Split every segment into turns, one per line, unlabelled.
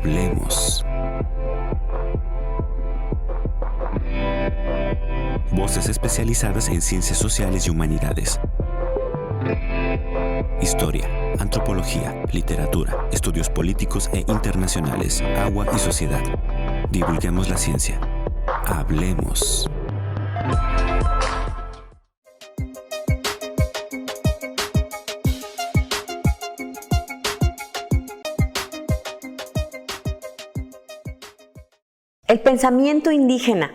Hablemos. Voces especializadas en ciencias sociales y humanidades. Historia, antropología, literatura, estudios políticos e internacionales, agua y sociedad. Divulguemos la ciencia. Hablemos.
El pensamiento indígena.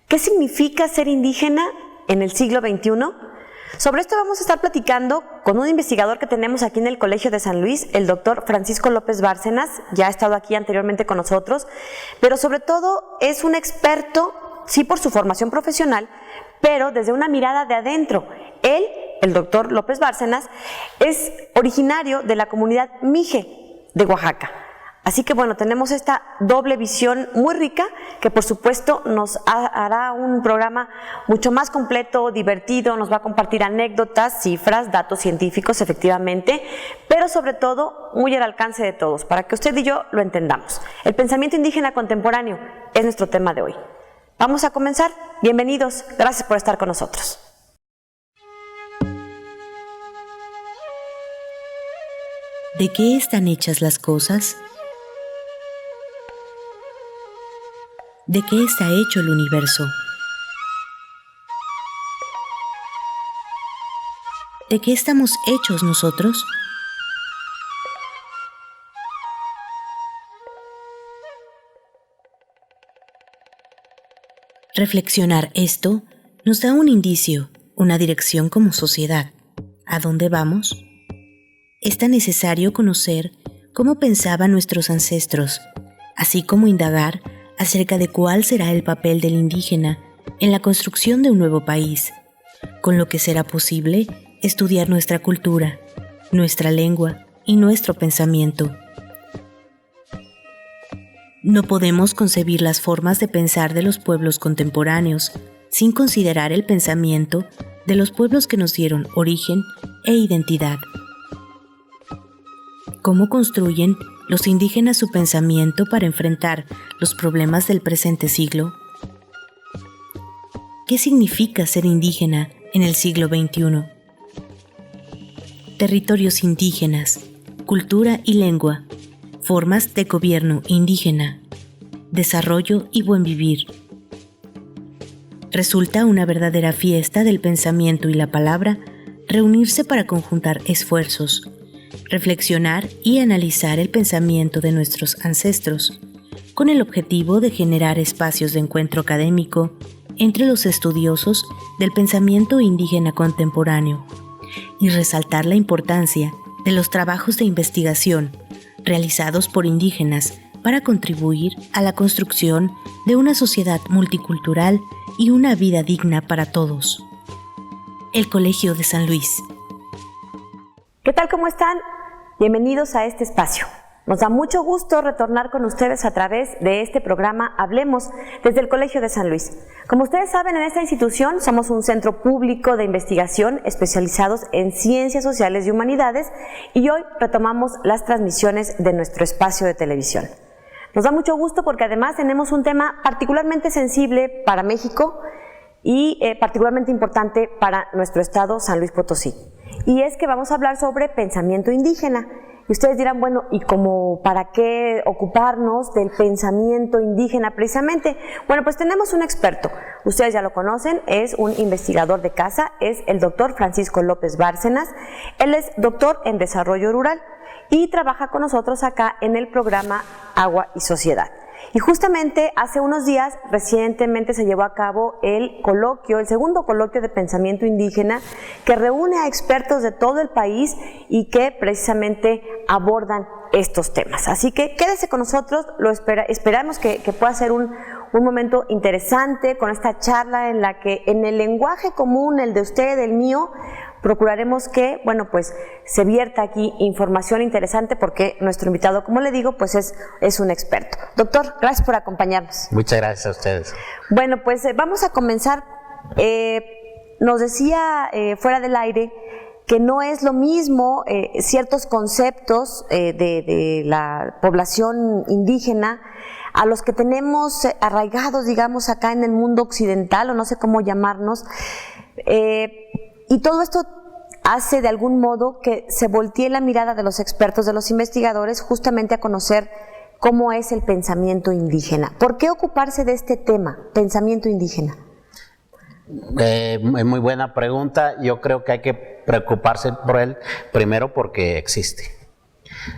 ¿Qué significa ser indígena en el siglo XXI? Sobre esto vamos a estar platicando con un investigador que tenemos aquí en el Colegio de San Luis, el doctor Francisco López Bárcenas. Ya ha estado aquí anteriormente con nosotros, pero sobre todo es un experto, sí por su formación profesional, pero desde una mirada de adentro. Él, el doctor López Bárcenas, es originario de la comunidad Mije de Oaxaca. Así que bueno, tenemos esta doble visión muy rica que por supuesto nos hará un programa mucho más completo, divertido, nos va a compartir anécdotas, cifras, datos científicos efectivamente, pero sobre todo muy al alcance de todos, para que usted y yo lo entendamos. El pensamiento indígena contemporáneo es nuestro tema de hoy. Vamos a comenzar. Bienvenidos, gracias por estar con nosotros.
¿De qué están hechas las cosas? ¿De qué está hecho el universo? ¿De qué estamos hechos nosotros? Reflexionar esto nos da un indicio, una dirección como sociedad. ¿A dónde vamos? Es tan necesario conocer cómo pensaban nuestros ancestros, así como indagar acerca de cuál será el papel del indígena en la construcción de un nuevo país, con lo que será posible estudiar nuestra cultura, nuestra lengua y nuestro pensamiento. No podemos concebir las formas de pensar de los pueblos contemporáneos sin considerar el pensamiento de los pueblos que nos dieron origen e identidad. ¿Cómo construyen los indígenas su pensamiento para enfrentar los problemas del presente siglo? ¿Qué significa ser indígena en el siglo XXI? Territorios indígenas, cultura y lengua, formas de gobierno indígena, desarrollo y buen vivir. Resulta una verdadera fiesta del pensamiento y la palabra reunirse para conjuntar esfuerzos, reflexionar y analizar el pensamiento de nuestros ancestros, con el objetivo de generar espacios de encuentro académico entre los estudiosos del pensamiento indígena contemporáneo y resaltar la importancia de los trabajos de investigación realizados por indígenas para contribuir a la construcción de una sociedad multicultural y una vida digna para todos. El Colegio de San Luis.
¿Qué tal? ¿Cómo están? Bienvenidos a este espacio. Nos da mucho gusto retornar con ustedes a través de este programa Hablemos desde el Colegio de San Luis. Como ustedes saben, en esta institución somos un centro público de investigación especializados en ciencias sociales y humanidades y hoy retomamos las transmisiones de nuestro espacio de televisión. Nos da mucho gusto porque además tenemos un tema particularmente sensible para México y particularmente importante para nuestro estado, San Luis Potosí. Y es que vamos a hablar sobre pensamiento indígena. Y ustedes dirán, bueno, ¿y cómo para qué ocuparnos del pensamiento indígena precisamente? Bueno, pues tenemos un experto. Ustedes ya lo conocen, es un investigador de casa, es el doctor Francisco López Bárcenas. Él es doctor en desarrollo rural y trabaja con nosotros acá en el programa Agua y Sociedad. Y justamente hace unos días, recientemente se llevó a cabo el segundo coloquio de pensamiento indígena que reúne a expertos de todo el país y que precisamente abordan estos temas. Así que quédese con nosotros, esperamos que pueda ser un momento interesante con esta charla en la que en el lenguaje común, el de usted, el mío, procuraremos que, bueno, pues se vierta aquí información interesante porque nuestro invitado, como le digo, pues es un experto. Doctor, gracias por acompañarnos.
Muchas gracias a ustedes.
Bueno, pues vamos a comenzar. Nos decía fuera del aire que no es lo mismo ciertos conceptos de la población indígena a los que tenemos arraigados, digamos, acá en el mundo occidental, o no sé cómo llamarnos, y todo esto hace de algún modo que se voltee la mirada de los expertos, de los investigadores, justamente a conocer cómo es el pensamiento indígena. ¿Por qué ocuparse de este tema, pensamiento indígena?
Muy buena pregunta. Yo creo que hay que preocuparse por él, primero porque existe.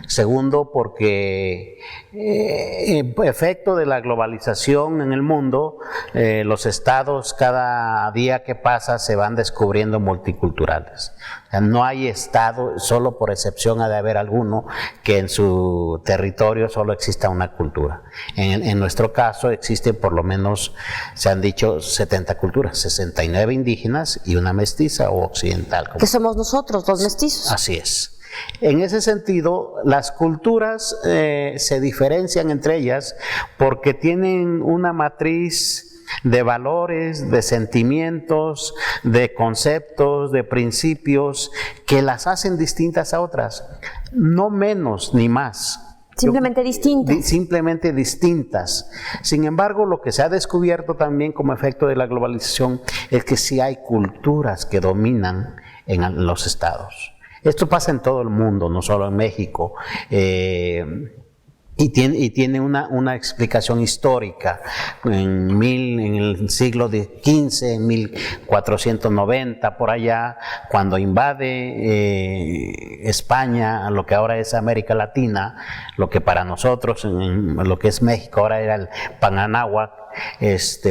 Segundo, porque efecto de la globalización en el mundo, los estados cada día que pasa se van descubriendo multiculturales. O sea, no hay estado, solo por excepción ha de haber alguno, que en su territorio solo exista una cultura. En nuestro caso existe por lo menos, se han dicho 70 culturas, 69 indígenas y una mestiza o occidental.
Que somos nosotros, los mestizos.
Así es. En ese sentido, las culturas se diferencian entre ellas porque tienen una matriz de valores, de sentimientos, de conceptos, de principios que las hacen distintas a otras, no menos ni más.
Simplemente distintas.
Simplemente distintas. Sin embargo, lo que se ha descubierto también como efecto de la globalización es que sí hay culturas que dominan en los estados. Esto pasa en todo el mundo, no solo en México, y tiene una explicación histórica. En el siglo XV, en 1490, por allá, cuando invade España, lo que ahora es América Latina, lo que para nosotros, lo que es México, ahora era el Pananáhuac,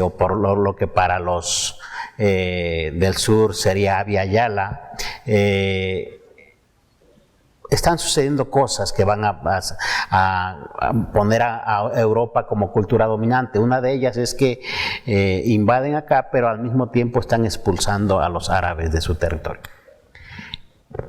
o por lo que para los del sur sería Abya Yala. Están sucediendo cosas que van a poner a Europa como cultura dominante. Una de ellas es que invaden acá, pero al mismo tiempo están expulsando a los árabes de su territorio.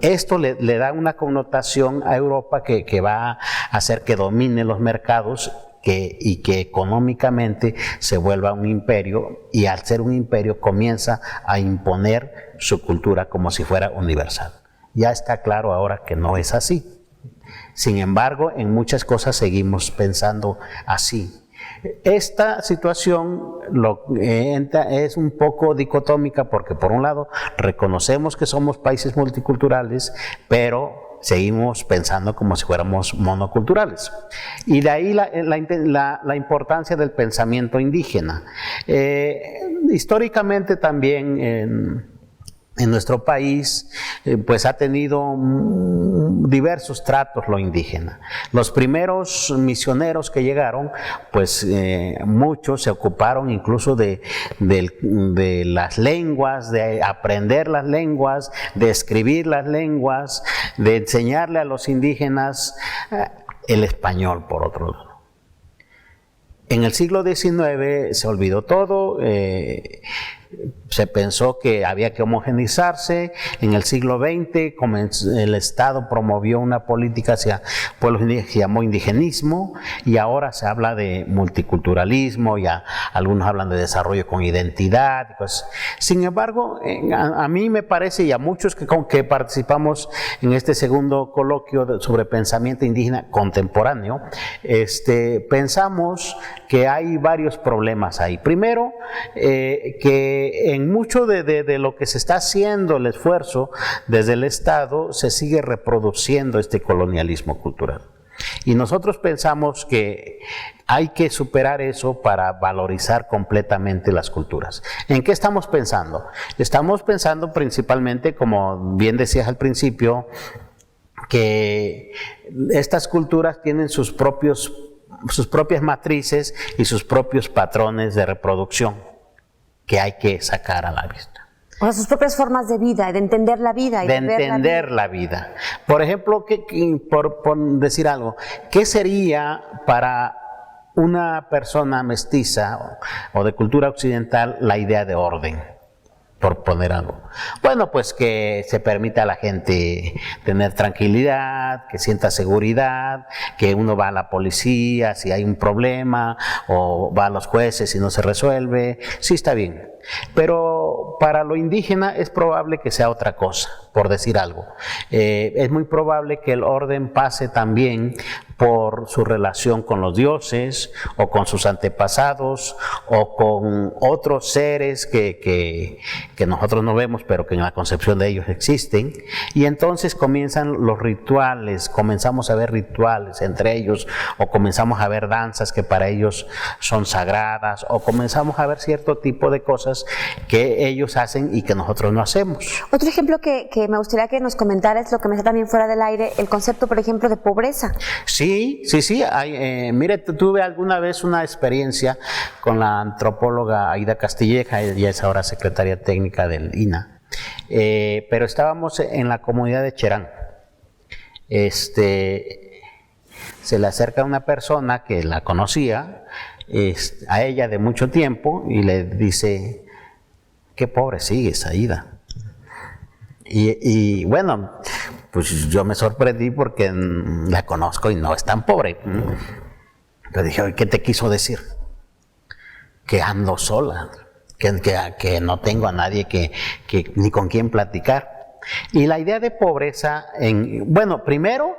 Esto le da una connotación a Europa que va a hacer que domine los mercados y que económicamente se vuelva un imperio, y al ser un imperio comienza a imponer su cultura como si fuera universal. Ya está claro ahora que no es así. Sin embargo, en muchas cosas seguimos pensando así. Esta situación es un poco dicotómica porque, por un lado, reconocemos que somos países multiculturales, pero seguimos pensando como si fuéramos monoculturales. Y de ahí la importancia del pensamiento indígena. Históricamente también en nuestro país, pues ha tenido diversos tratos lo indígena. Los primeros misioneros que llegaron, pues muchos se ocuparon incluso de las lenguas, de aprender las lenguas, de escribir las lenguas, de enseñarle a los indígenas el español, por otro lado. En el siglo XIX se olvidó todo. Se pensó que había que homogeneizarse. En el siglo XX el Estado promovió una política hacia pueblos indígenas que se llamó indigenismo, y ahora se habla de multiculturalismo, ya algunos hablan de desarrollo con identidad. Pues, sin embargo, a mí me parece, y a muchos que participamos en este segundo coloquio sobre pensamiento indígena contemporáneo, pensamos que hay varios problemas ahí. Primero, que en mucho de lo que se está haciendo, el esfuerzo desde el Estado, se sigue reproduciendo este colonialismo cultural. Y nosotros pensamos que hay que superar eso para valorizar completamente las culturas. ¿En qué estamos pensando? Estamos pensando principalmente, como bien decías al principio, que estas culturas tienen sus propias matrices y sus propios patrones de reproducción que hay que sacar a la vista.
O sea, sus propias formas de vida, de entender la vida.
De entender la vida. Por ejemplo, por decir algo, ¿qué sería para una persona mestiza o de cultura occidental la idea de orden? Por poner algo. Bueno, pues que se permita a la gente tener tranquilidad, que sienta seguridad, que uno va a la policía si hay un problema, o va a los jueces si no se resuelve. Sí, está bien. pero para lo indígena es probable que sea otra cosa, por decir algo. Es muy probable que el orden pase también por su relación con los dioses o con sus antepasados o con otros seres que nosotros no vemos pero que en la concepción de ellos existen, y entonces comienzan los rituales, comenzamos a ver rituales entre ellos, o comenzamos a ver danzas que para ellos son sagradas, o comenzamos a ver cierto tipo de cosas que ellos hacen y que nosotros no hacemos.
Otro ejemplo que me gustaría que nos comentara es lo que me está también fuera del aire, el concepto, por ejemplo, de pobreza.
Sí. Mire, tuve alguna vez una experiencia con la antropóloga Aida Castilleja, ella es ahora secretaria técnica del INA, pero estábamos en la comunidad de Cherán. Se le acerca una persona que la conocía, a ella de mucho tiempo, y le dice: qué pobre sigues, Aida. Y bueno, pues yo me sorprendí porque la conozco y no es tan pobre. Le dije: ¿qué te quiso decir? Que ando sola, que no tengo a nadie ni con quien platicar. Y la idea de pobreza, primero,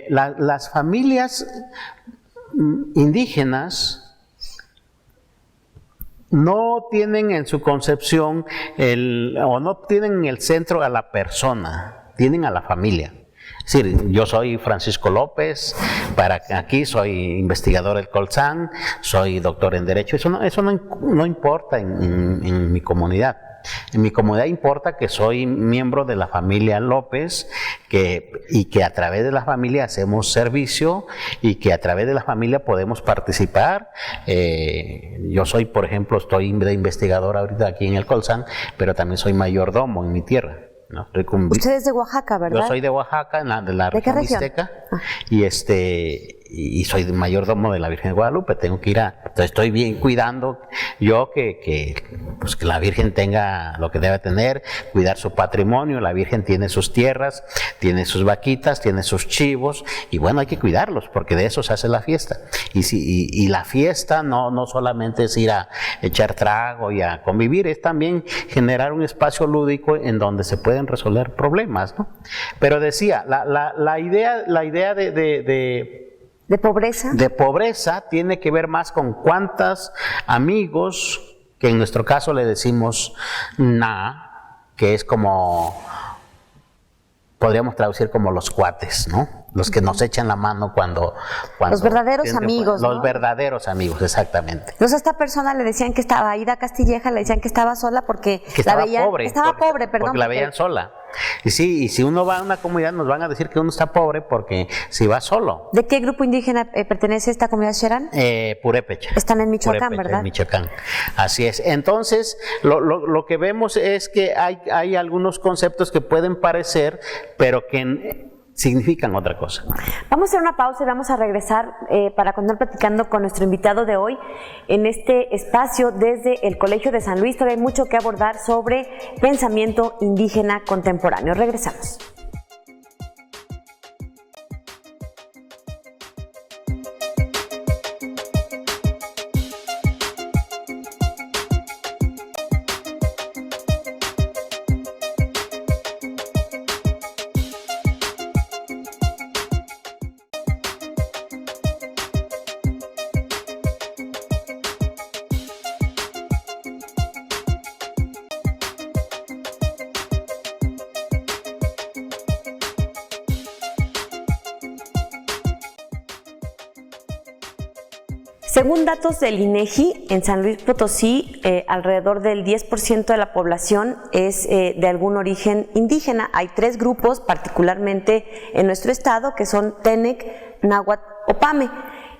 las familias indígenas no tienen en su concepción o no tienen en el centro a la persona, tienen a la familia. Es decir, yo soy Francisco López, aquí soy investigador del Colsan, soy doctor en Derecho. Eso no importa en mi comunidad. En mi comunidad importa que soy miembro de la familia López y que a través de la familia hacemos servicio y que a través de la familia podemos participar. Yo soy, por ejemplo, estoy de investigador ahorita aquí en el Colsan, pero también soy mayordomo en mi tierra. ¿No?
Usted es de Oaxaca, ¿verdad?
Yo soy de Oaxaca, de la región mixteca, y soy mayordomo de la Virgen de Guadalupe. Tengo que entonces estoy bien cuidando yo que la Virgen tenga lo que debe tener, cuidar su patrimonio. La Virgen tiene sus tierras, tiene sus vaquitas, tiene sus chivos, y bueno, hay que cuidarlos porque de eso se hace la fiesta. Y la fiesta no solamente es ir a echar trago y a convivir, es también generar un espacio lúdico en donde se pueden resolver problemas, ¿no? Pero decía, la idea de
pobreza.
De pobreza tiene que ver más con cuántos amigos, que en nuestro caso le decimos que es como, podríamos traducir como los cuates, ¿no? Los que nos echan la mano cuando
los verdaderos amigos,
¿no?
Los
verdaderos amigos, exactamente.
Entonces a esta persona le decían que estaba, Aida Castilleja, le decían que estaba sola porque la veían,
pobre, porque la veían sola. Y sí, y si uno va a una comunidad nos van a decir que uno está pobre porque si va solo.
¿De qué grupo indígena pertenece esta comunidad Cherán?
Purépecha.
Están en Michoacán,
Purépecha,
¿verdad?
En Michoacán. Así es. Entonces, lo que vemos es que hay algunos conceptos que pueden parecer, pero que significan otra cosa.
Vamos a hacer una pausa y vamos a regresar para continuar platicando con nuestro invitado de hoy en este espacio desde el Colegio de San Luis. Todavía hay mucho que abordar sobre pensamiento indígena contemporáneo. Regresamos. Según datos del INEGI, en San Luis Potosí, alrededor del 10% de la población es de algún origen indígena. Hay 3 grupos, particularmente en nuestro estado, que son Tenec, Náhuatl o Pame.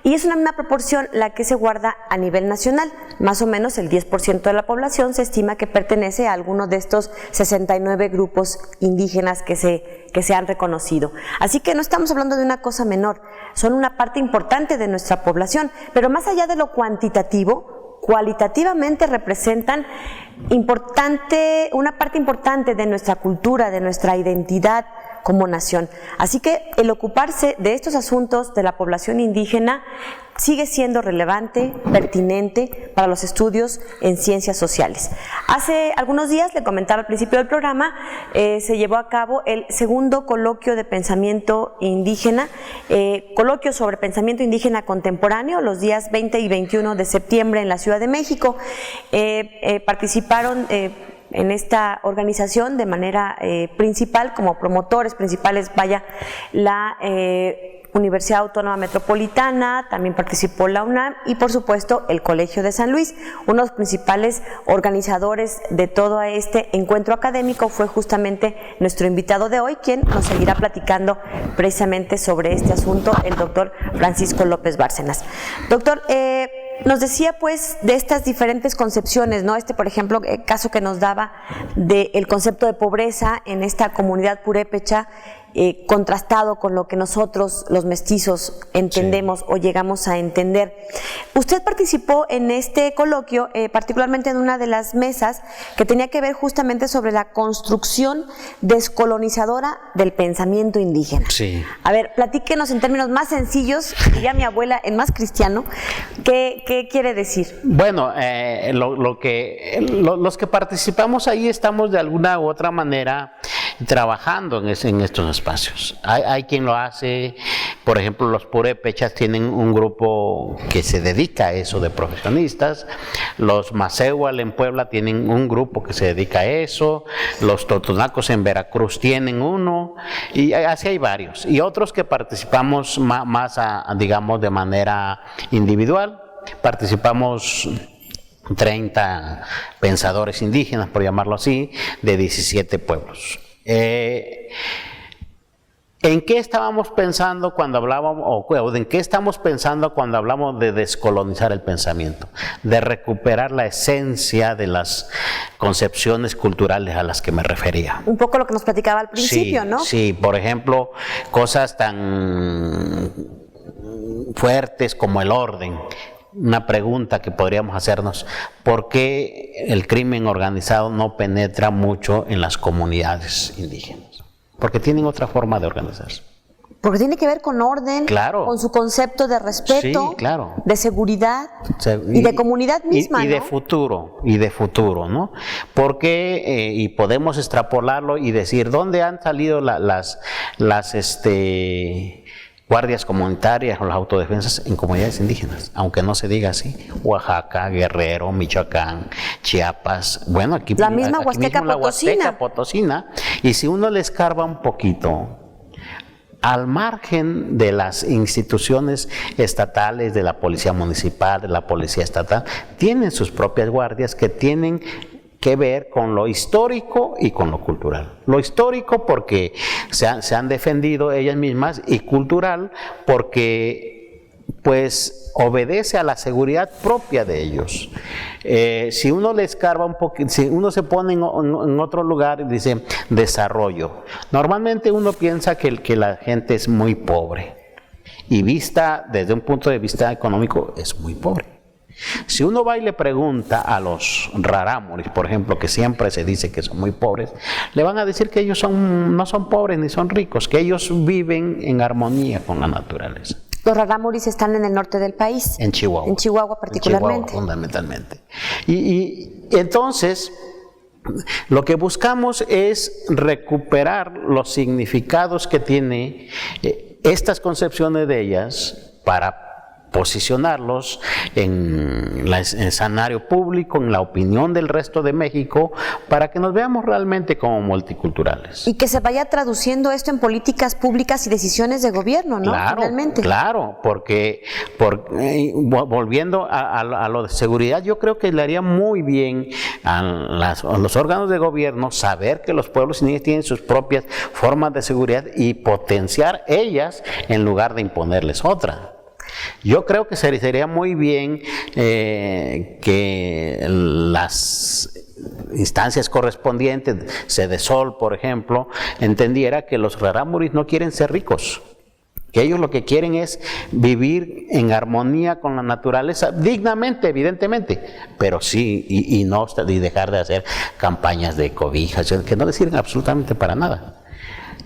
Y es una misma proporción la que se guarda a nivel nacional. Más o menos el 10% de la población se estima que pertenece a alguno de estos 69 grupos indígenas que se han reconocido. Así que no estamos hablando de una cosa menor, son una parte importante de nuestra población, pero más allá de lo cuantitativo, cualitativamente representan una parte importante de nuestra cultura, de nuestra identidad como nación. Así que el ocuparse de estos asuntos de la población indígena sigue siendo relevante, pertinente para los estudios en ciencias sociales. Hace algunos días, le comentaba al principio del programa, se llevó a cabo el segundo coloquio de pensamiento indígena, coloquio sobre pensamiento indígena contemporáneo, los días 20 y 21 de septiembre en la Ciudad de México. Participaron en esta organización de manera principal, como promotores principales, la Universidad Autónoma Metropolitana, también participó la UNAM y por supuesto el Colegio de San Luis. Uno de los principales organizadores de todo este encuentro académico fue justamente nuestro invitado de hoy, quien nos seguirá platicando precisamente sobre este asunto, el doctor Francisco López Bárcenas. Doctor, nos decía pues de estas diferentes concepciones, ¿no? Por ejemplo, el caso que nos daba del concepto de pobreza en esta comunidad purépecha, contrastado con lo que nosotros, los mestizos, entendemos sí, o llegamos a entender. Usted participó en este coloquio, particularmente en una de las mesas que tenía que ver justamente sobre la construcción descolonizadora del pensamiento indígena. Sí. A ver, platíquenos en términos más sencillos, diría mi abuela, en más cristiano, ¿qué quiere decir?
Bueno, los que participamos ahí estamos de alguna u otra manera trabajando en estos espacios. Hay quien lo hace, por ejemplo, los purépechas tienen un grupo que se dedica a eso de profesionistas, los Macehual en Puebla tienen un grupo que se dedica a eso, los totonacos en Veracruz tienen uno, y así hay varios, y otros que participamos más digamos, de manera individual. Participamos 30 pensadores indígenas, por llamarlo así, de 17 pueblos. ¿En qué estábamos pensando cuando hablábamos, o en qué estamos pensando cuando hablamos de descolonizar el pensamiento? De recuperar la esencia de las concepciones culturales a las que me refería.
Un poco lo que nos platicaba al principio, sí, ¿no?
Sí, por ejemplo, cosas tan fuertes como el orden. Una pregunta que podríamos hacernos: ¿por qué el crimen organizado no penetra mucho en las comunidades indígenas? Porque tienen otra forma de organizarse.
Porque tiene que ver con orden, claro, con su concepto de respeto, sí, claro, de seguridad y de comunidad misma,
y
¿no? de futuro, ¿no? Porque, y podemos extrapolarlo y decir, ¿dónde han salido las guardias comunitarias o las autodefensas? En comunidades indígenas, aunque no se diga así? Oaxaca, Guerrero, Michoacán, Chiapas, bueno, aquí la misma
aquí
Huasteca
mismo
Potosina.
Potosina. Y si uno le escarba un poquito, al margen de las instituciones estatales, de la policía municipal, de la policía estatal, tienen sus propias guardias que tienen que ver con lo histórico y con lo cultural. Lo histórico porque se han defendido ellas mismas, y cultural porque pues obedece a la seguridad propia de ellos. Si uno le escarba un poquito, si uno se pone en otro lugar y dice desarrollo, normalmente uno piensa que la gente es muy pobre, y vista desde un punto de vista económico es muy pobre. Si uno va y le pregunta a los rarámuris, por ejemplo, que siempre se dice que son muy pobres, le van a decir que ellos no son pobres ni son ricos, que ellos viven en armonía con la naturaleza.
Los rarámuris están en el norte del país.
En Chihuahua.
En Chihuahua particularmente.
En Chihuahua, fundamentalmente. Y entonces, lo que buscamos es recuperar los significados que tiene estas concepciones de ellas para posicionarlos en el escenario público, en la opinión del resto de México, para que nos veamos realmente como multiculturales.
Y que se vaya traduciendo esto en políticas públicas y decisiones de gobierno, ¿no?
Claro, finalmente. Claro, porque volviendo a lo de seguridad, yo creo que le haría muy bien a los órganos de gobierno saber que los pueblos indígenas tienen sus propias formas de seguridad y potenciar ellas en lugar de imponerles otra. Yo creo que sería muy bien que las instancias correspondientes, Sedesol, por ejemplo, entendiera que los rarámuris no quieren ser ricos. que ellos lo que quieren es vivir en armonía con la naturaleza, dignamente, evidentemente, pero sí, y dejar de hacer campañas de cobijas, que no les sirven absolutamente para nada.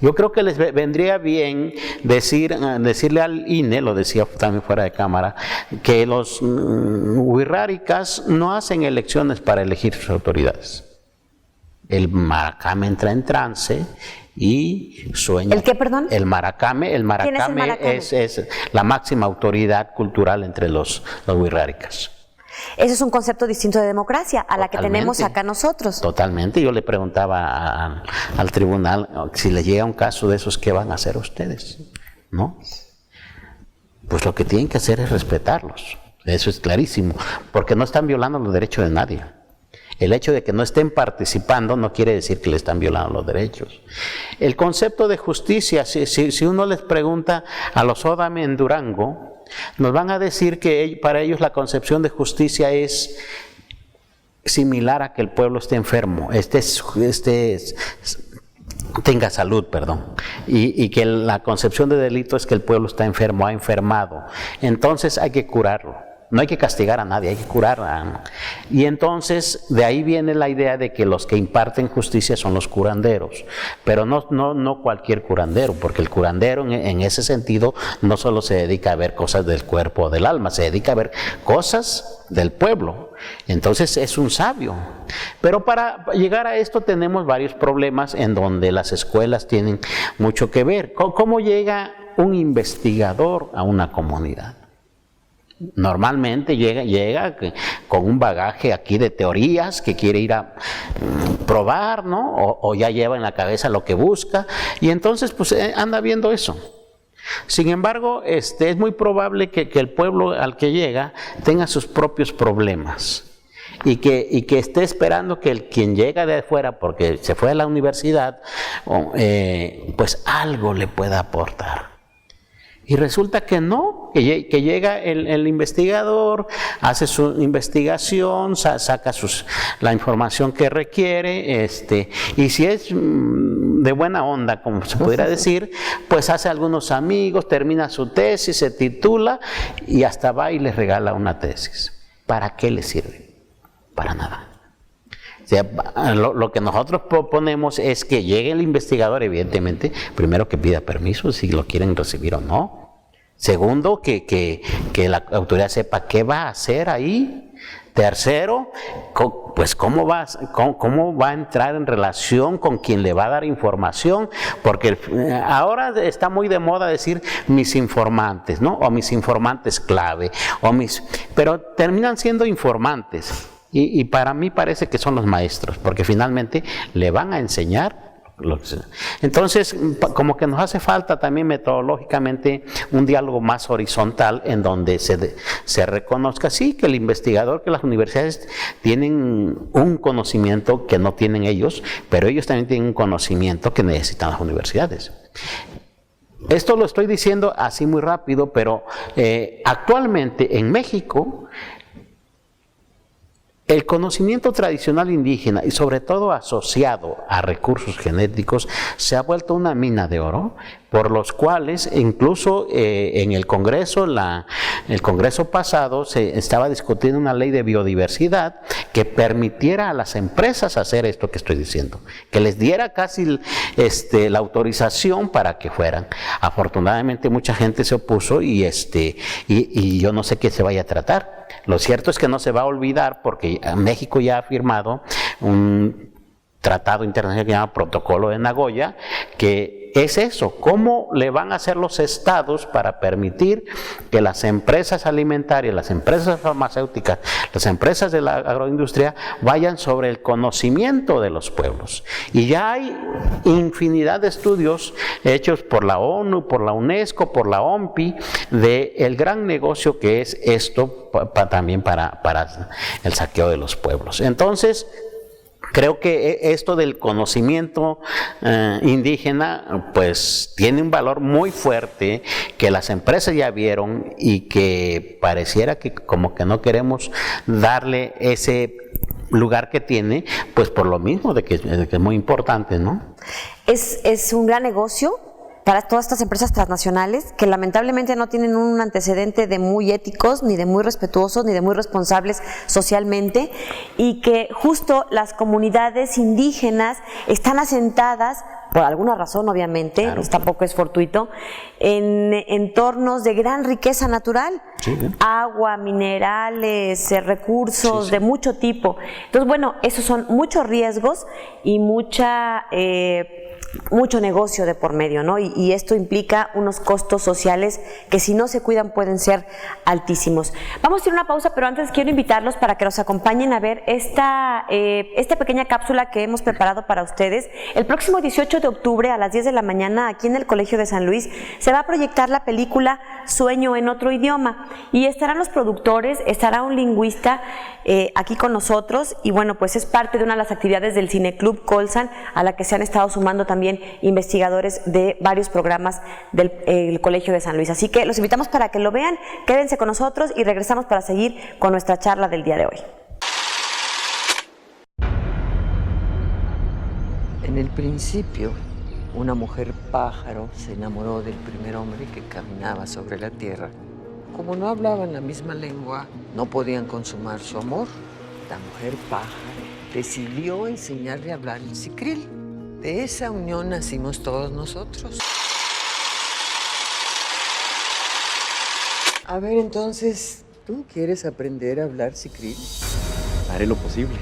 Yo creo que les vendría bien decirle al INE, lo decía también fuera de cámara, que los wixárikas no hacen elecciones para elegir sus autoridades. El maracame entra en trance y sueña.
¿El qué, perdón?
El maracame.
¿Quién es el maracame?
Es la máxima autoridad cultural entre los wixárikas.
Eso es un concepto distinto de democracia a la que tenemos acá nosotros.
Totalmente. Yo le preguntaba al tribunal, si les llega un caso de esos, ¿qué van a hacer ustedes? ¿No? Pues lo que tienen que hacer es respetarlos. Eso es clarísimo, porque no están violando los derechos de nadie. El hecho de que no estén participando no quiere decir que le están violando los derechos. El concepto de justicia, si uno les pregunta a los Odame en Durango, nos van a decir que para ellos la concepción de justicia es similar a que el pueblo esté enfermo, tenga salud, y que la concepción de delito es que el pueblo está enfermo, ha enfermado. Entonces hay que curarlo. No hay que castigar a nadie, hay que curar. Y entonces de ahí viene la idea de que los que imparten justicia son los curanderos, pero no cualquier curandero, porque el curandero en ese sentido no solo se dedica a ver cosas del cuerpo o del alma, se dedica a ver cosas del pueblo. Entonces es un sabio. Pero para llegar a esto tenemos varios problemas en donde las escuelas tienen mucho que ver. ¿Cómo llega un investigador a una comunidad? Normalmente llega con un bagaje aquí de teorías que quiere ir a probar, ¿no? O ya lleva en la cabeza lo que busca, y entonces pues anda viendo eso. Sin embargo, es muy probable que el pueblo al que llega tenga sus propios problemas y que esté esperando que quien llega de afuera, porque se fue a la universidad, pues algo le pueda aportar. Y resulta que no, que llega el investigador, hace su investigación, saca la información que requiere, y si es de buena onda, como se pudiera decir, pues hace algunos amigos, termina su tesis, se titula y hasta va y les regala una tesis. ¿Para qué le sirve? Para nada. O sea, lo que nosotros proponemos es que llegue el investigador, evidentemente, primero que pida permiso, si lo quieren recibir o no. Segundo, que la autoridad sepa qué va a hacer ahí. Tercero, pues cómo va a entrar en relación con quien le va a dar información, porque ahora está muy de moda decir mis informantes, ¿no? O mis informantes clave, pero terminan siendo informantes. Y para mí parece que son los maestros, porque finalmente le van a enseñar. Entonces, como que nos hace falta también metodológicamente un diálogo más horizontal en donde se reconozca, sí, que el investigador, que las universidades tienen un conocimiento que no tienen ellos, pero ellos también tienen un conocimiento que necesitan las universidades. Esto lo estoy diciendo así muy rápido, pero actualmente en México el conocimiento tradicional indígena y sobre todo asociado a recursos genéticos se ha vuelto una mina de oro, por los cuales incluso en el Congreso, el Congreso pasado se estaba discutiendo una ley de biodiversidad que permitiera a las empresas hacer esto que estoy diciendo, que les diera casi la autorización para que fueran. Afortunadamente mucha gente se opuso y yo no sé qué se vaya a tratar. Lo cierto es que no se va a olvidar porque México ya ha firmado un tratado internacional que se llama Protocolo de Nagoya, que es eso, cómo le van a hacer los estados para permitir que las empresas alimentarias, las empresas farmacéuticas, las empresas de la agroindustria vayan sobre el conocimiento de los pueblos. Y ya hay infinidad de estudios hechos por la ONU, por la UNESCO, por la OMPI, del gran negocio que es esto también para el saqueo de los pueblos. Entonces, creo que esto del conocimiento indígena pues tiene un valor muy fuerte que las empresas ya vieron y que pareciera que como que no queremos darle ese lugar que tiene, pues por lo mismo de que es muy importante, ¿no?
Es un gran negocio, para todas estas empresas transnacionales que lamentablemente no tienen un antecedente de muy éticos, ni de muy respetuosos, ni de muy responsables socialmente, y que justo las comunidades indígenas están asentadas, por alguna razón obviamente, claro, tampoco es fortuito, en entornos de gran riqueza natural, sí, agua, minerales, recursos, sí, sí, de mucho tipo. Entonces, bueno, esos son muchos riesgos y mucho negocio de por medio, ¿no? Y esto implica unos costos sociales que si no se cuidan pueden ser altísimos. Vamos a ir a una pausa, pero antes quiero invitarlos para que nos acompañen a ver esta pequeña cápsula que hemos preparado para ustedes. El próximo 18 de octubre a las 10 de la mañana aquí en el Colegio de San Luis se va a proyectar la película Sueño en otro idioma y estarán los productores, estará un lingüista aquí con nosotros y bueno, pues es parte de una de las actividades del Cineclub Colsan a la que se han estado sumando también investigadores de varios programas del Colegio de San Luis. Así que los invitamos para que lo vean, quédense con nosotros y regresamos para seguir con nuestra charla del día de hoy.
En el principio, una mujer pájaro se enamoró del primer hombre que caminaba sobre la tierra. Como no hablaban la misma lengua, no podían consumar su amor. La mujer pájaro decidió enseñarle a hablar en sicril. De esa unión nacimos todos nosotros. A ver, entonces, ¿tú quieres aprender a hablar sicril?
Haré lo posible.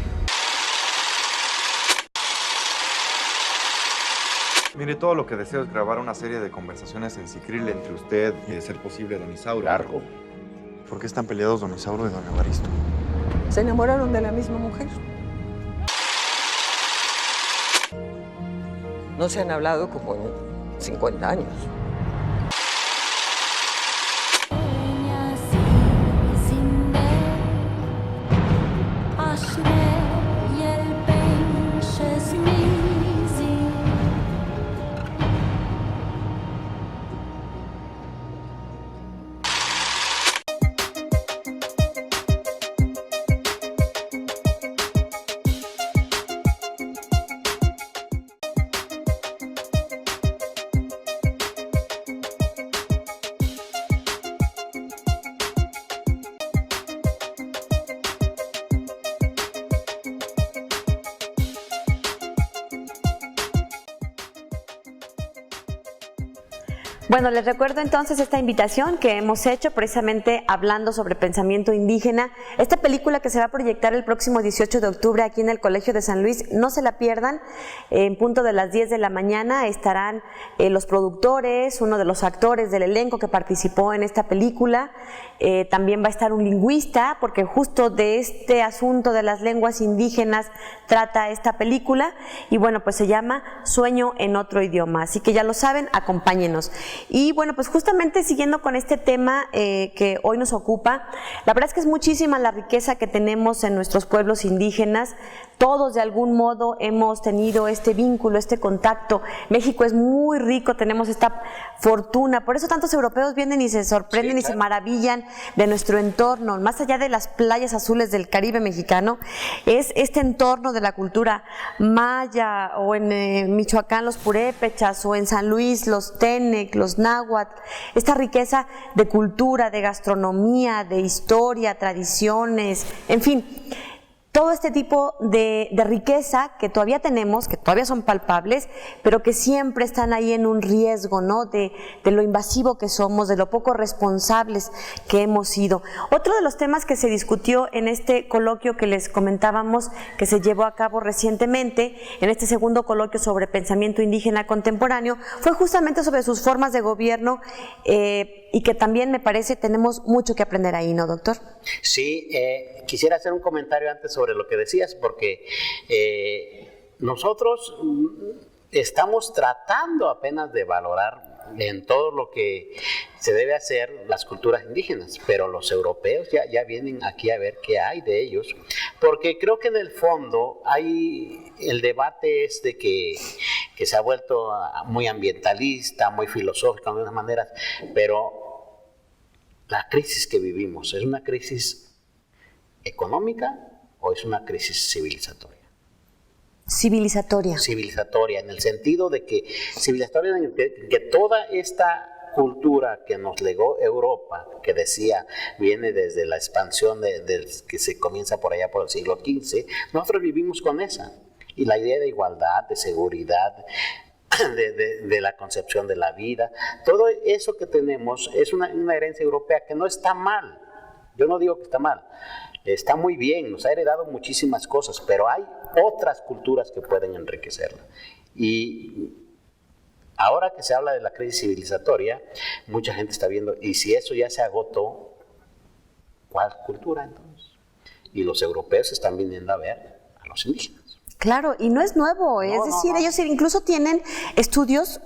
Mire, todo lo que deseo es grabar una serie de conversaciones en sicril entre usted y, de ser posible, don Isauro.
Largo.
¿Por qué están peleados don Isauro y don Evaristo?
Se enamoraron de la misma mujer. No se han hablado como en 50 años.
Bueno, les recuerdo entonces esta invitación que hemos hecho precisamente hablando sobre pensamiento indígena. Esta película que se va a proyectar el próximo 18 de octubre aquí en el Colegio de San Luis, no se la pierdan. En punto de las 10 de la mañana estarán los productores, uno de los actores del elenco que participó en esta película. También va a estar un lingüista, porque justo de este asunto de las lenguas indígenas trata esta película. Y bueno, pues se llama Sueño en otro idioma. Así que ya lo saben, acompáñenos. Y bueno, pues justamente siguiendo con este tema que hoy nos ocupa, la verdad es que es muchísima la riqueza que tenemos en nuestros pueblos indígenas. Todos de algún modo hemos tenido este vínculo, este contacto. México es muy rico, tenemos esta fortuna, por eso tantos europeos vienen y se sorprenden, sí, claro, y se maravillan de nuestro entorno, más allá de las playas azules del Caribe mexicano, es este entorno de la cultura maya, o en Michoacán los purépechas, o en San Luis los tenec, los náhuatl, esta riqueza de cultura, de gastronomía, de historia, tradiciones, en fin, todo este tipo de riqueza que todavía tenemos, que todavía son palpables, pero que siempre están ahí en un riesgo, ¿no? De lo invasivo que somos, de lo poco responsables que hemos sido. Otro de los temas que se discutió en este coloquio que les comentábamos, que se llevó a cabo recientemente, en este segundo coloquio sobre pensamiento indígena contemporáneo, fue justamente sobre sus formas de gobierno y que también me parece tenemos mucho que aprender ahí, ¿no, doctor?
Sí, quisiera hacer un comentario antes sobre lo que decías, porque nosotros estamos tratando apenas de valorar en todo lo que se debe hacer las culturas indígenas, pero los europeos ya vienen aquí a ver qué hay de ellos, porque creo que en el fondo el debate es de que se ha vuelto muy ambientalista, muy filosófico de algunas maneras, pero la crisis que vivimos, ¿es una crisis económica o es una crisis civilizatoria?
Civilizatoria.
Civilizatoria, en el sentido de que civilizatoria en que toda esta cultura que nos legó Europa, que decía viene desde la expansión que se comienza por allá por el siglo XV, nosotros vivimos con esa. Y la idea de igualdad, de seguridad, de la concepción de la vida, todo eso que tenemos es una herencia europea que no está mal. Yo no digo que está mal, está muy bien, nos ha heredado muchísimas cosas, pero hay otras culturas que pueden enriquecerla. Y ahora que se habla de la crisis civilizatoria, mucha gente está viendo, y si eso ya se agotó, ¿cuál cultura entonces? Y los europeos están viniendo a ver a los indígenas.
Claro, y no es nuevo, es decir, ellos incluso tienen estudios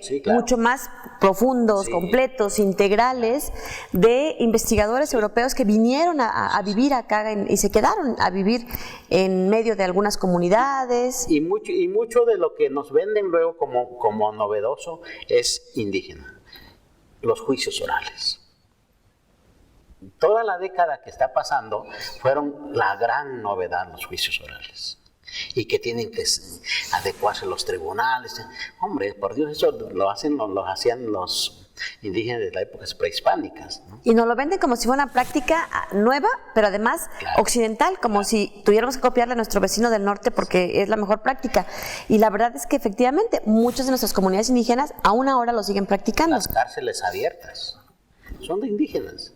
sí, claro,
mucho más profundos,
sí,
completos, integrales, de investigadores europeos que vinieron a vivir acá y se quedaron a vivir en medio de algunas comunidades.
Y mucho de lo que nos venden luego como novedoso es indígena, los juicios orales. Toda la década que está pasando fueron la gran novedad los juicios orales. Y que tienen que adecuarse los tribunales. Hombre, por Dios, eso lo hacían los indígenas de las épocas prehispánicas, ¿no?
Y nos lo venden como si fuera una práctica nueva, pero además
claro,
occidental, como si tuviéramos que copiarle a nuestro vecino del norte porque es la mejor práctica. Y la verdad es que efectivamente muchas de nuestras comunidades indígenas aún ahora lo siguen practicando.
Las cárceles abiertas son de indígenas.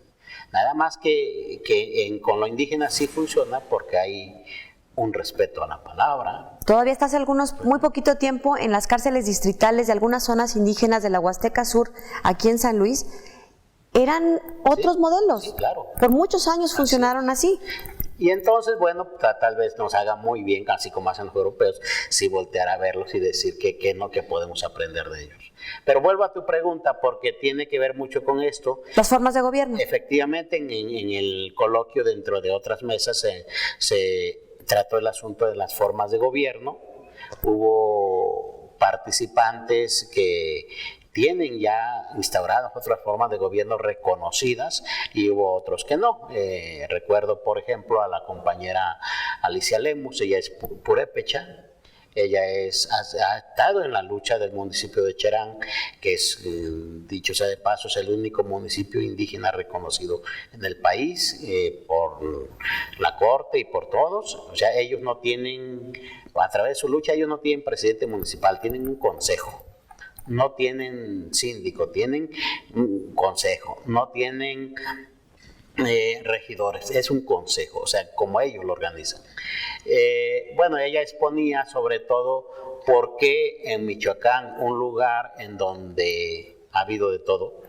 Nada más que con lo indígena sí funciona porque hay un respeto a la palabra.
Todavía hasta hace muy poquito tiempo en las cárceles distritales de algunas zonas indígenas de la Huasteca Sur, aquí en San Luis, eran otros modelos.
Sí, claro.
Por muchos años funcionaron así.
Y entonces, bueno, tal vez nos haga muy bien, así como hacen los europeos, si voltear a verlos y decir que podemos aprender de ellos. Pero vuelvo a tu pregunta, porque tiene que ver mucho con esto.
Las formas de gobierno.
Efectivamente, en el coloquio, dentro de otras mesas, se trató el asunto de las formas de gobierno. Hubo participantes que tienen ya instauradas otras formas de gobierno reconocidas y hubo otros que no. Recuerdo, por ejemplo, a la compañera Alicia Lemus, ella es purépecha. Ella ha estado en la lucha del municipio de Cherán, que es, dicho sea de paso, es el único municipio indígena reconocido en el país por la Corte y por todos. O sea, ellos no tienen, a través de su lucha, ellos no tienen presidente municipal, tienen un consejo. No tienen síndico, tienen un consejo, no tienen regidores, es un consejo, o sea, como ellos lo organizan. Bueno, ella exponía sobre todo por qué en Michoacán, un lugar en donde ha habido de todo,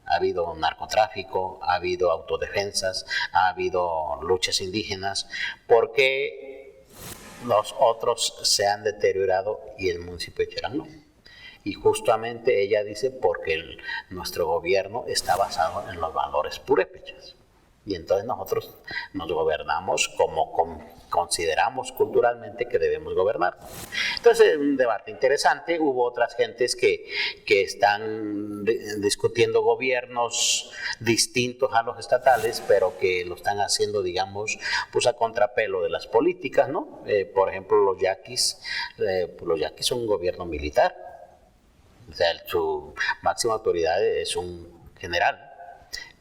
ha habido narcotráfico, ha habido autodefensas, ha habido luchas indígenas, por qué los otros se han deteriorado y el municipio de Cherán no. Y justamente ella dice porque nuestro gobierno está basado en los valores purépechas. Y entonces nosotros nos gobernamos como consideramos culturalmente que debemos gobernar. Entonces, un debate interesante. Hubo otras gentes que están discutiendo gobiernos distintos a los estatales, pero que lo están haciendo, digamos, pues a contrapelo de las políticas, ¿no? Por ejemplo, los yaquis son un gobierno militar. O sea, su máxima autoridad es un general.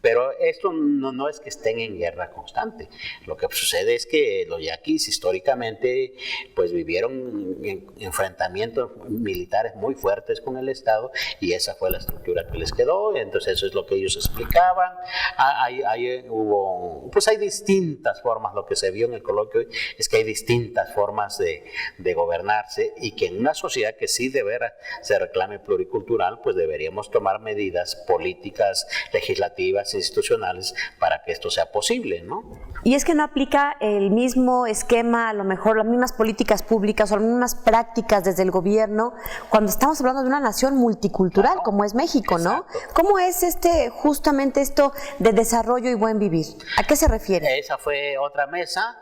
Pero esto no es que estén en guerra constante. Lo que sucede es que los yaquis históricamente pues vivieron enfrentamientos militares muy fuertes con el Estado y esa fue la estructura que les quedó. Entonces eso es lo que ellos explicaban. Hay distintas formas. Lo que se vio en el coloquio es que hay distintas formas de gobernarse y que en una sociedad que sí de veras se reclame pluricultural, pues deberíamos tomar medidas políticas, legislativas, institucionales para que esto sea posible, ¿no?
Y es que no aplica el mismo esquema, a lo mejor las mismas políticas públicas o las mismas prácticas desde el gobierno cuando estamos hablando de una nación multicultural, claro, como es México, ¿no? Exacto. ¿Cómo es justamente esto de desarrollo y buen vivir? ¿A qué se refiere?
Esa fue otra mesa.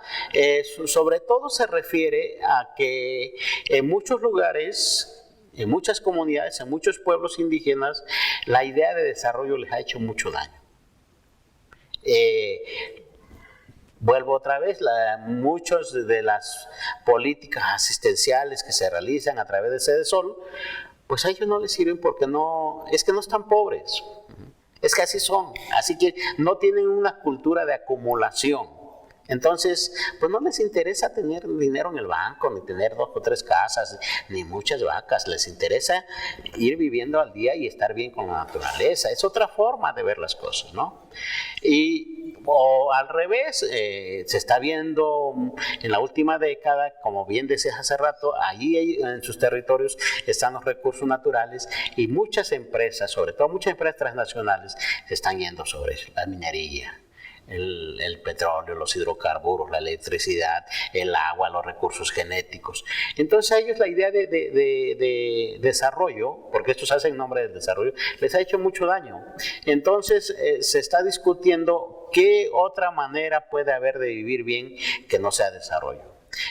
Sobre todo se refiere a que en muchos lugares, en muchas comunidades, en muchos pueblos indígenas, la idea de desarrollo les ha hecho mucho daño. Vuelvo otra vez, muchos de las políticas asistenciales que se realizan a través de Sedesol, pues a ellos no les sirven porque es que no están pobres, es que así son, así que no tienen una cultura de acumulación. Entonces, pues no les interesa tener dinero en el banco, ni tener 2 o 3 casas, ni muchas vacas. Les interesa ir viviendo al día y estar bien con la naturaleza. Es otra forma de ver las cosas, ¿no? O al revés, se está viendo en la última década, como bien decías hace rato, allí en sus territorios están los recursos naturales y muchas empresas, sobre todo muchas empresas transnacionales, se están yendo sobre la minería. El petróleo, los hidrocarburos, la electricidad, el agua, los recursos genéticos. Entonces a ellos la idea de desarrollo, porque esto se hace en nombre del desarrollo, les ha hecho mucho daño. Entonces se está discutiendo qué otra manera puede haber de vivir bien que no sea desarrollo.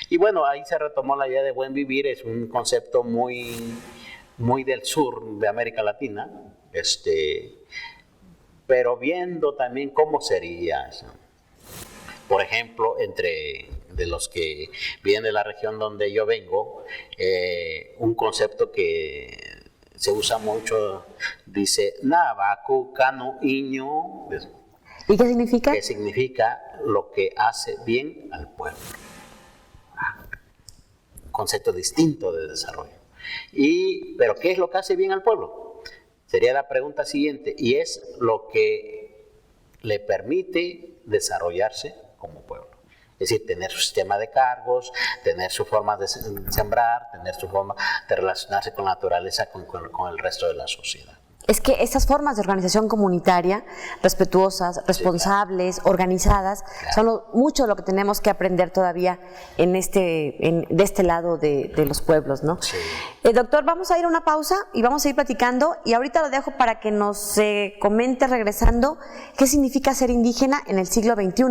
Y bueno, ahí se retomó la idea de buen vivir, es un concepto muy del sur de América Latina, pero viendo también cómo sería, por ejemplo, de los que vienen de la región donde yo vengo, un concepto que se usa mucho, dice, Navaku Kanu Iño.
¿Y qué significa?
Que significa lo que hace bien al pueblo. Un concepto distinto de desarrollo. Pero ¿qué es lo que hace bien al pueblo? Sería la pregunta siguiente, y es lo que le permite desarrollarse como pueblo. Es decir, tener su sistema de cargos, tener su forma de sembrar, tener su forma de relacionarse con la naturaleza, con el resto de la sociedad.
Es que esas formas de organización comunitaria, respetuosas, responsables, organizadas, son mucho de lo que tenemos que aprender todavía de este lado de los pueblos, ¿no?
Sí.
Doctor, vamos a ir a una pausa y vamos a ir platicando, y ahorita lo dejo para que nos comente regresando qué significa ser indígena en el siglo XXI,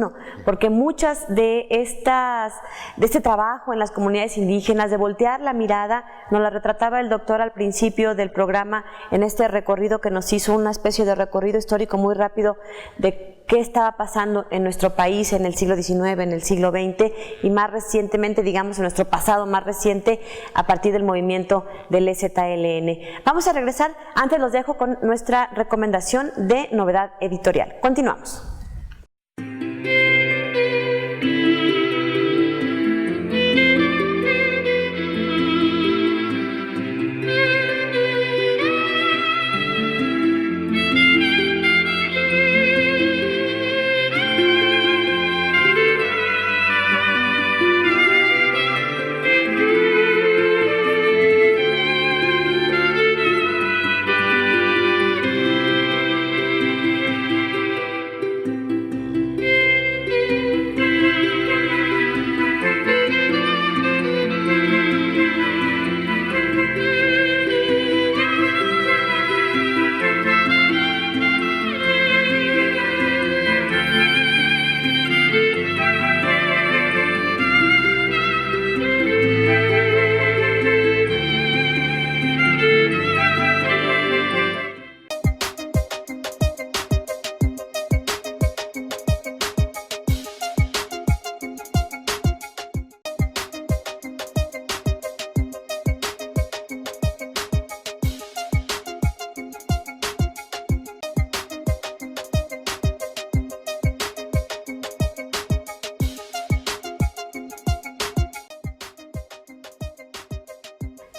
porque muchas de este trabajo en las comunidades indígenas, de voltear la mirada, nos la retrataba el doctor al principio del programa en este recorrido que nos hizo, una especie de recorrido histórico muy rápido de qué estaba pasando en nuestro país en el siglo XIX, en el siglo XX y más recientemente, digamos, en nuestro pasado más reciente a partir del movimiento del EZLN. Vamos a regresar, antes los dejo con nuestra recomendación de novedad editorial. Continuamos.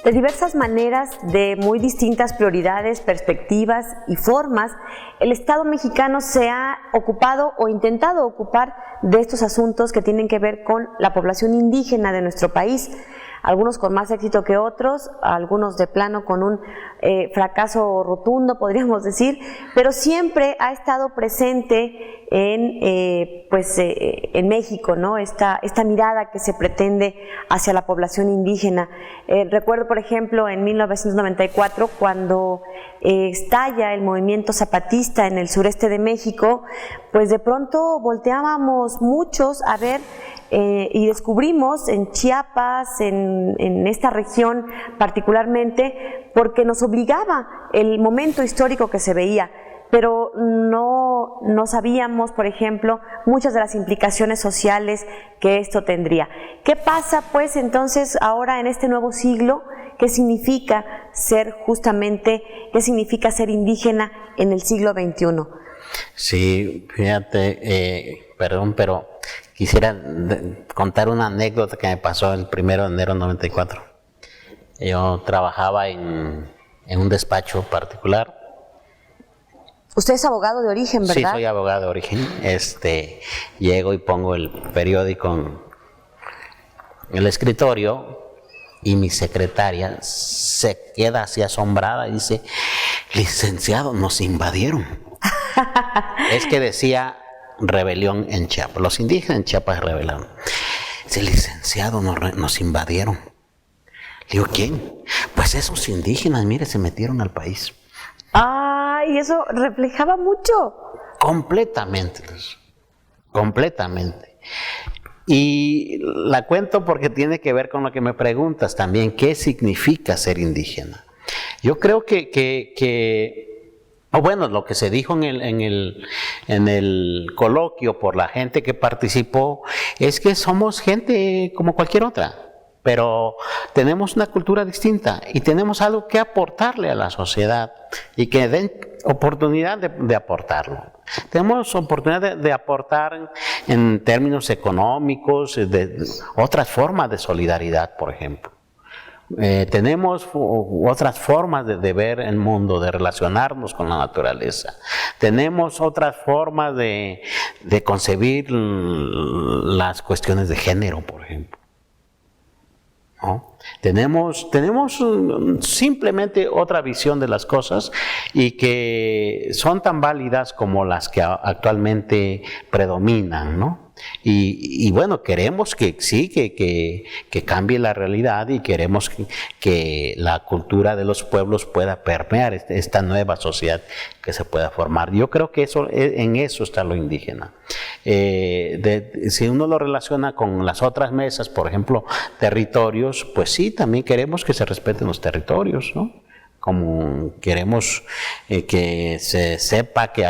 De diversas maneras, de muy distintas prioridades, perspectivas y formas, el Estado mexicano se ha ocupado o intentado ocupar de estos asuntos que tienen que ver con la población indígena de nuestro país, algunos con más éxito que otros, algunos de plano con un fracaso rotundo, podríamos decir, pero siempre ha estado presente en México, ¿no? Esta mirada que se pretende hacia la población indígena. Recuerdo, por ejemplo, en 1994, cuando estalla el movimiento zapatista en el sureste de México, pues de pronto volteábamos muchos a ver y descubrimos en Chiapas, en esta región particularmente, porque nos obligaba el momento histórico que se veía. pero no sabíamos, por ejemplo, muchas de las implicaciones sociales que esto tendría. ¿Qué pasa, pues, entonces, ahora en este nuevo siglo? ¿Qué significa ser qué significa ser indígena en el siglo XXI?
Sí, fíjate, perdón, pero quisiera contar una anécdota que me pasó el 1 de enero de 94. Yo trabajaba en un despacho particular.
Usted es abogado de origen, ¿verdad?
Sí, soy abogado de origen. Llego y pongo el periódico en el escritorio y mi secretaria se queda así asombrada y dice: licenciado, nos invadieron. Es que decía rebelión en Chiapas. Los indígenas en Chiapas rebelaron. Dice: licenciado, nos invadieron. Le digo: ¿quién? Pues esos indígenas, mire, se metieron al país.
Y eso reflejaba mucho.
Completamente. Y la cuento porque tiene que ver con lo que me preguntas también: ¿qué significa ser indígena? Yo creo bueno, lo que se dijo en el coloquio por la gente que participó es que somos gente como cualquier otra, pero tenemos una cultura distinta y tenemos algo que aportarle a la sociedad y que den oportunidad de aportarlo. Tenemos oportunidad de aportar en términos económicos, de otras formas de solidaridad, por ejemplo. Tenemos otras formas de ver el mundo, de relacionarnos con la naturaleza. Tenemos otras formas de concebir las cuestiones de género, por ejemplo, ¿no? Tenemos simplemente otra visión de las cosas y que son tan válidas como las que actualmente predominan, ¿no? Y bueno, queremos que cambie la realidad y queremos que la cultura de los pueblos pueda permear esta nueva sociedad que se pueda formar. Yo creo que en eso está lo indígena. Si uno lo relaciona con las otras mesas, por ejemplo, territorios, pues sí, también queremos que se respeten los territorios, ¿no? Como queremos que se sepa que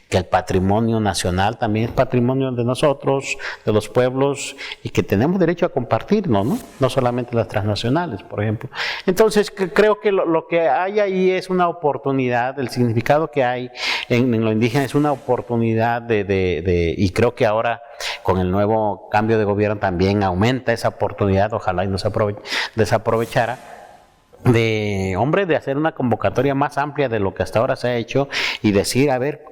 que el patrimonio nacional también es patrimonio de nosotros, de los pueblos, y que tenemos derecho a compartirlo, ¿no? No solamente las transnacionales, por ejemplo. Entonces, creo que lo que hay ahí es una oportunidad, el significado que hay en lo indígena es una oportunidad y creo que ahora con el nuevo cambio de gobierno también aumenta esa oportunidad, ojalá y no se desaprovechara, de hacer una convocatoria más amplia de lo que hasta ahora se ha hecho y decir, a ver,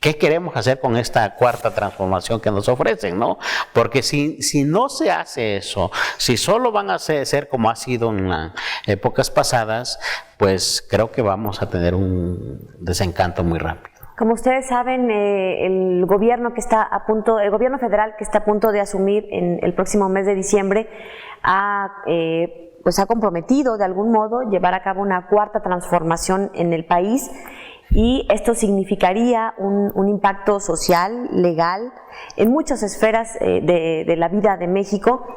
¿qué queremos hacer con esta cuarta transformación que nos ofrecen, no? Porque si no se hace eso, si solo van a ser como ha sido en las épocas pasadas, pues creo que vamos a tener un desencanto muy rápido.
Como ustedes saben, el gobierno federal que está a punto de asumir en el próximo mes de diciembre ha comprometido de algún modo llevar a cabo una cuarta transformación en el país, y esto significaría un impacto social, legal, en muchas esferas de la vida de México.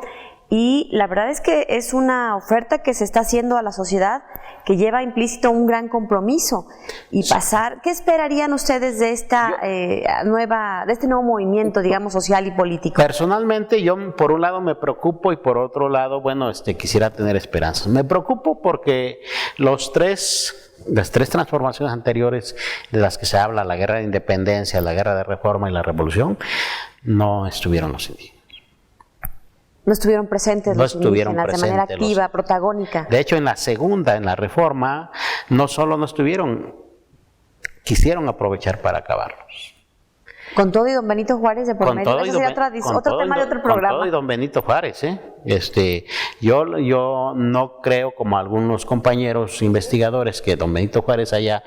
Y la verdad es que es una oferta que se está haciendo a la sociedad que lleva implícito un gran compromiso y pasar. ¿Qué esperarían ustedes de este nuevo movimiento, digamos, social y político?
Personalmente, yo por un lado me preocupo y por otro lado, bueno, quisiera tener esperanzas. Me preocupo porque las tres transformaciones anteriores de las que se habla, la guerra de independencia, la guerra de reforma y la revolución, no estuvieron los indígenas.
No estuvieron presentes los indígenas de manera activa, protagónica.
De hecho, en la segunda, en la reforma, no solo no estuvieron, quisieron aprovechar para acabarlos.
Con todo y don Benito Juárez de por medio. Ese sería otro tema de otro programa.
Con todo y don Benito Juárez, yo no creo, como algunos compañeros investigadores, que don Benito Juárez haya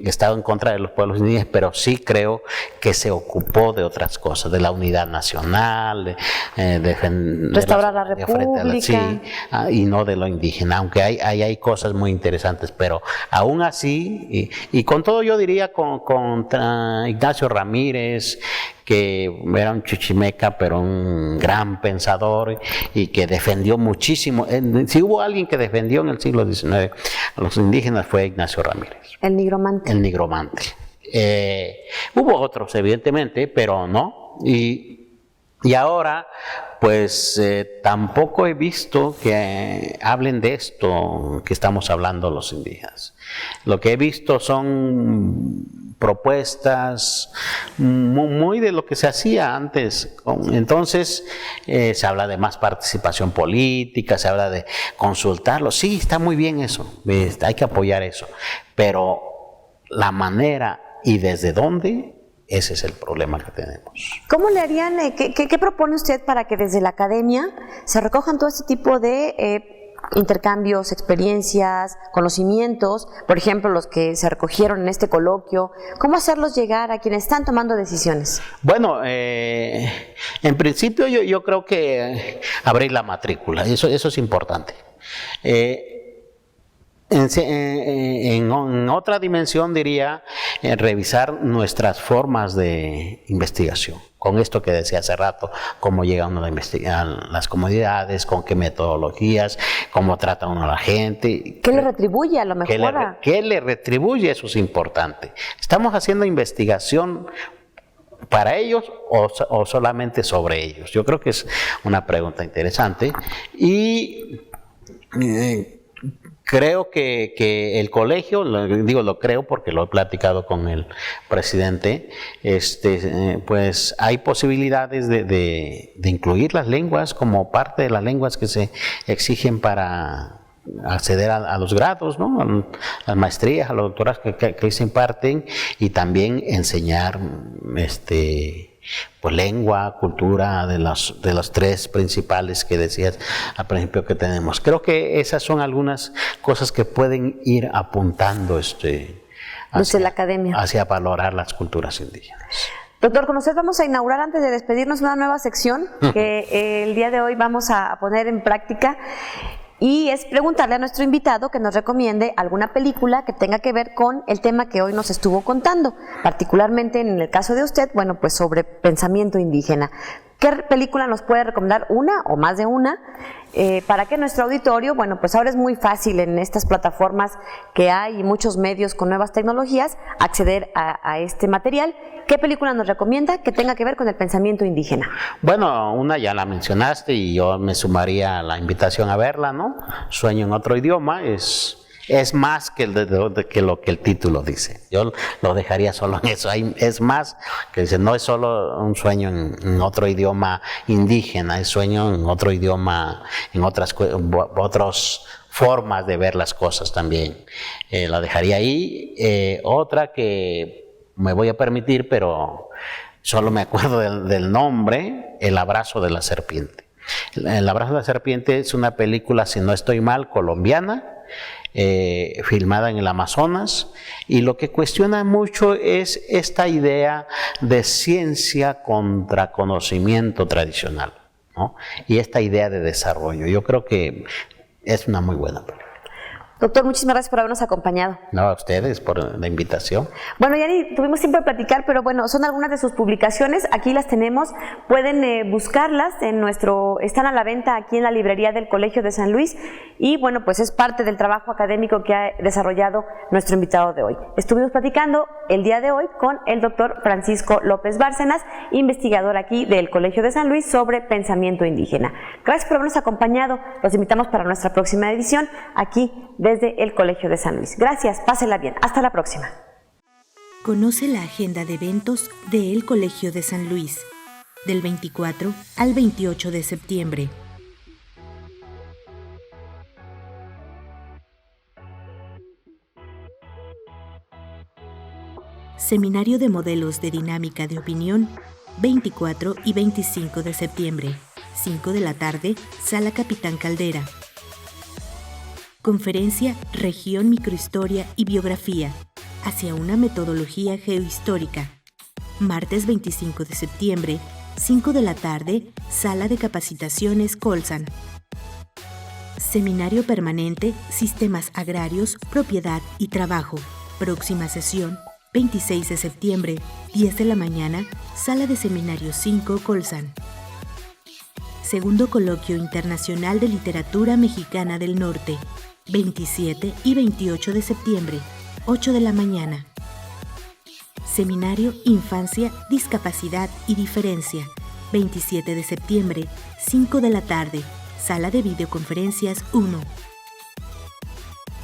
estado en contra de los pueblos indígenas, pero sí creo que se ocupó de otras cosas, de la unidad nacional,
restaurar la república,
y no de lo indígena, aunque hay cosas muy interesantes, pero aún así, y con todo yo diría con Ignacio Ramírez, que era un chichimeca, pero un gran pensador y que defendió muchísimo. Si hubo alguien que defendió en el siglo XIX los indígenas fue Ignacio Ramírez.
El nigromante.
El nigromante. Hubo otros, evidentemente, pero no. Y ahora, pues tampoco he visto que hablen de esto que estamos hablando los indígenas. Lo que he visto son propuestas muy de lo que se hacía antes. Entonces, se habla de más participación política, se habla de consultarlo. Sí, está muy bien eso, hay que apoyar eso. Pero la manera y desde dónde, ese es el problema que tenemos.
¿Cómo le harían, qué propone usted para que desde la academia se recojan todo este tipo de intercambios, experiencias, conocimientos, por ejemplo, los que se recogieron en este coloquio? ¿Cómo hacerlos llegar a quienes están tomando decisiones?
Bueno, en principio yo creo que abrir la matrícula, eso es importante. En otra dimensión diría revisar nuestras formas de investigación, con esto que decía hace rato, cómo llega uno a investigar las comunidades, con qué metodologías, cómo trata uno a la gente.
¿Qué le retribuye a lo mejor?
¿Qué le retribuye? Eso es importante. ¿Estamos haciendo investigación para ellos o solamente sobre ellos? Yo creo que es una pregunta interesante y creo que el colegio, lo creo porque lo he platicado con el presidente, pues hay posibilidades de incluir las lenguas como parte de las lenguas que se exigen para acceder a los grados, ¿no? A las maestrías, a los doctorados que se imparten, y también enseñar pues lengua, cultura, de los tres principales que decías al principio que tenemos. Creo que esas son algunas cosas que pueden ir apuntando
desde la academia
hacia valorar las culturas indígenas.
Doctor, con usted vamos a inaugurar, antes de despedirnos, una nueva sección que el día de hoy vamos a poner en práctica. Y es preguntarle a nuestro invitado que nos recomiende alguna película que tenga que ver con el tema que hoy nos estuvo contando, particularmente en el caso de usted, bueno, pues sobre pensamiento indígena. ¿Qué película nos puede recomendar, una o más de una, para que nuestro auditorio, bueno, pues ahora es muy fácil en estas plataformas que hay y muchos medios con nuevas tecnologías, acceder a este material? ¿Qué película nos recomienda que tenga que ver con el pensamiento indígena?
Bueno, una ya la mencionaste y yo me sumaría a la invitación a verla, ¿no? Sueño en otro idioma es más que lo que el título dice. Yo lo dejaría solo en eso. Es más que dice, no es solo un sueño en otro idioma indígena, es sueño en otro idioma, en otras formas de ver las cosas también. La dejaría ahí. Otra que me voy a permitir, pero solo me acuerdo del nombre, El abrazo de la serpiente. El abrazo de la serpiente es una película, si no estoy mal, colombiana, filmada en el Amazonas, y lo que cuestiona mucho es esta idea de ciencia contra conocimiento tradicional, ¿no? Y esta idea de desarrollo. Yo creo que es una muy buena película.
Doctor, muchísimas gracias por habernos acompañado.
No, a ustedes por la invitación.
Bueno, ya ni tuvimos tiempo de platicar, pero bueno, son algunas de sus publicaciones, aquí las tenemos, pueden buscarlas, están a la venta aquí en la librería del Colegio de San Luis, y bueno, pues es parte del trabajo académico que ha desarrollado nuestro invitado de hoy. Estuvimos platicando el día de hoy con el doctor Francisco López Bárcenas, investigador aquí del Colegio de San Luis sobre pensamiento indígena. Gracias por habernos acompañado, los invitamos para nuestra próxima edición aquí desde el Colegio de San Luis. Gracias, pásela bien. Hasta la próxima.
Conoce la agenda de eventos del Colegio de San Luis, del 24 al 28 de septiembre. Seminario de Modelos de Dinámica de Opinión, 24 y 25 de septiembre, 5 de la tarde, Sala Capitán Caldera. Conferencia Región Microhistoria y Biografía, hacia una metodología geohistórica. Martes 25 de septiembre, 5 de la tarde, Sala de Capacitaciones Colsan. Seminario Permanente Sistemas Agrarios, Propiedad y Trabajo. Próxima sesión, 26 de septiembre, 10 de la mañana, Sala de Seminario 5 Colsan. Segundo Coloquio Internacional de Literatura Mexicana del Norte. 27 y 28 de septiembre, 8 de la mañana. Seminario Infancia, Discapacidad y Diferencia, 27 de septiembre, 5 de la tarde, Sala de Videoconferencias 1.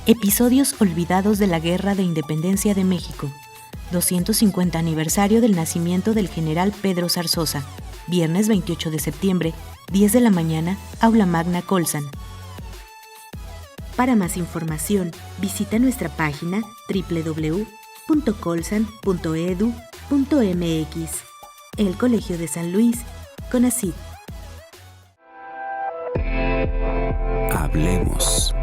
Episodios olvidados de la Guerra de Independencia de México. 250 aniversario del nacimiento del general Pedro Zarzosa. Viernes 28 de septiembre, 10 de la mañana, Aula Magna Colsan. Para más información, visita nuestra página www.colsan.edu.mx. El Colegio de San Luis, CONACYT.
Hablemos.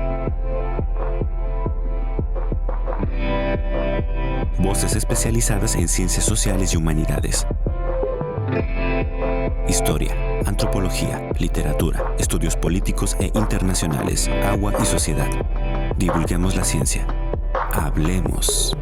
Voces especializadas en ciencias sociales y humanidades. Historia, antropología, literatura, estudios políticos e internacionales, agua y sociedad. Divulguemos la ciencia. Hablemos.